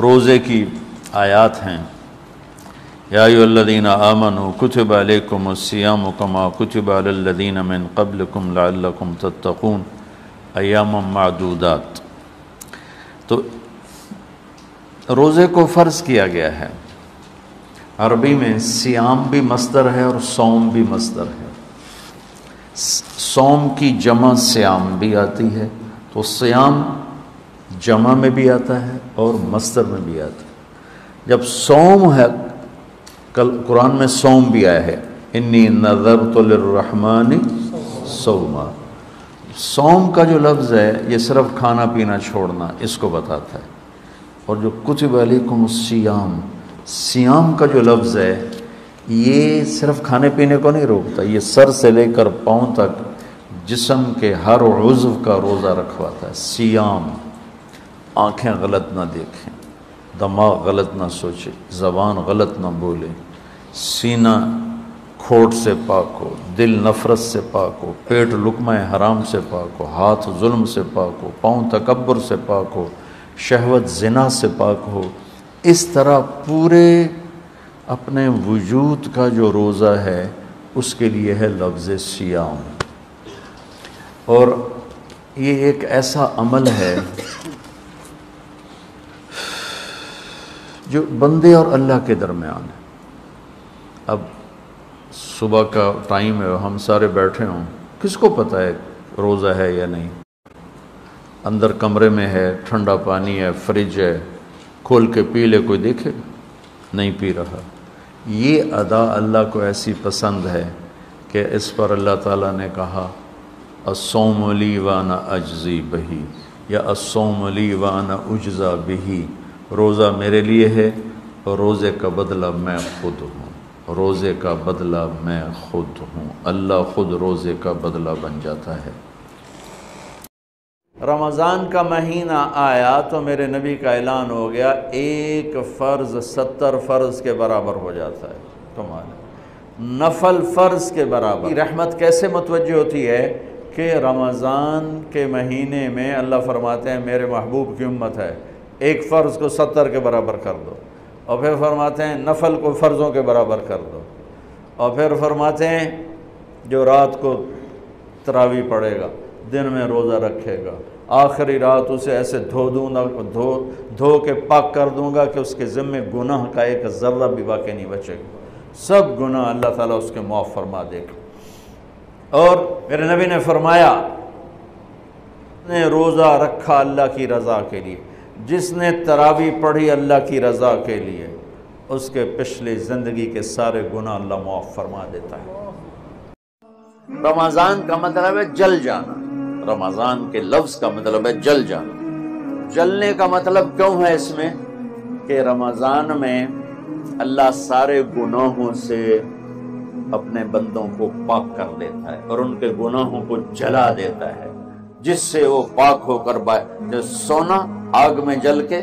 روزے کی آیات ہیں۔ یا ایھا آمنوا کتب علیکم الصیام کما کتب علی الذین من قبلکم لعلکم تتقون ایاما معدودات۔ تو روزے کو فرض کیا گیا ہے۔ عربی میں صیام بھی مصدر ہے اور صوم بھی مصدر ہے۔ صوم کی جمع صیام بھی آتی ہے، تو صیام جمع میں بھی آتا ہے اور مصدر میں بھی آتا ہے۔ جب صوم ہے، کل قرآن میں صوم بھی آیا ہے، انی نذرت للرحمن صوما۔ صوم کا جو لفظ ہے یہ صرف کھانا پینا چھوڑنا اس کو بتاتا ہے، اور جو کتب علیکم الصیام، صیام کا جو لفظ ہے یہ صرف کھانے پینے کو نہیں روکتا، یہ سر سے لے کر پاؤں تک جسم کے ہر عضو کا روزہ رکھواتا ہے۔ صیام، آنکھیں غلط نہ دیکھیں، دماغ غلط نہ سوچے، زبان غلط نہ بولے، سینہ کھوٹ سے پاک ہو، دل نفرت سے پاک ہو، پیٹ لقمہ حرام سے پاک ہو، ہاتھ ظلم سے پاک ہو، پاؤں تکبر سے پاک ہو، شہوت زنا سے پاک ہو۔ اس طرح پورے اپنے وجود کا جو روزہ ہے اس کے لیے ہے لفظ صیام۔ اور یہ ایک ایسا عمل ہے جو بندے اور اللہ کے درمیان ہے۔ اب صبح کا ٹائم ہے، ہم سارے بیٹھے ہوں، کس کو پتہ ہے روزہ ہے یا نہیں؟ اندر کمرے میں ہے، ٹھنڈا پانی ہے، فریج ہے، کھول کے پی لے، کوئی دیکھے نہیں پی رہا۔ یہ ادا اللہ کو ایسی پسند ہے کہ اس پر اللہ تعالیٰ نے کہا الصوم لی وانا اجزی بہی، یا الصوم لی وانا اجزا بہی، روزہ میرے لیے ہے اور روزے کا بدلہ میں خود ہوں، روزے کا بدلہ میں خود ہوں۔ اللہ خود روزے کا بدلہ بن جاتا ہے۔ رمضان کا مہینہ آیا تو میرے نبی کا اعلان ہو گیا، ایک فرض 70 فرض کے برابر ہو جاتا ہے۔ کمال ہے، نفل فرض کے برابر۔ رحمت کیسے متوجہ ہوتی ہے کہ رمضان کے مہینے میں اللہ فرماتے ہیں میرے محبوب کی امت ہے، ایک فرض کو 70 کے برابر کر دو، اور پھر فرماتے ہیں نفل کو فرضوں کے برابر کر دو، اور پھر فرماتے ہیں جو رات کو تراویح پڑھے گا، دن میں روزہ رکھے گا، آخری رات اسے ایسے دھو کے پاک کر دوں گا کہ اس کے ذمے گناہ کا ایک ذرہ بھی باقی نہیں بچے گا، سب گناہ اللہ تعالیٰ اس کے معاف فرما دے گا۔ اور میرے نبی نے فرمایا، نے روزہ رکھا اللہ کی رضا کے لیے، جس نے تراویح پڑھی اللہ کی رضا کے لیے، اس کے پچھلی زندگی کے سارے گناہ اللہ معاف فرما دیتا ہے۔ رمضان کا مطلب ہے جل جانا، رمضان کے لفظ کا مطلب ہے جل جانا۔ جلنے کا مطلب کیوں ہے اس میں کہ رمضان میں اللہ سارے گناہوں سے اپنے بندوں کو پاک کر دیتا ہے اور ان کے گناہوں کو جلا دیتا ہے، جس سے وہ پاک ہو کر جو سونا آگ میں جل کے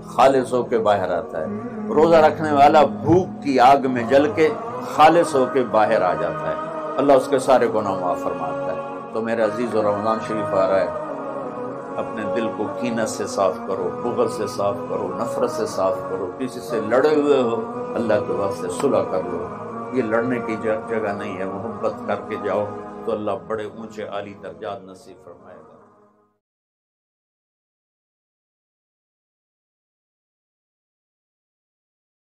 خالص ہو کے باہر آتا ہے، روزہ رکھنے والا بھوک کی آگ میں جل کے خالص ہو کے باہر آ جاتا ہے، اللہ اس کے سارے گناہ معاف فرماتا ہے۔ تو میرے عزیز، رمضان شریف آ رہا ہے، اپنے دل کو کینت سے صاف کرو، بغض سے صاف کرو، نفرت سے صاف کرو، کسی سے لڑے ہوئے ہو اللہ کے واسطے صلح کر لو۔ یہ لڑنے کی جگہ نہیں ہے، محبت کر کے جاؤ تو اللہ بڑے اونچے عالی درجات نصیب فرمائے۔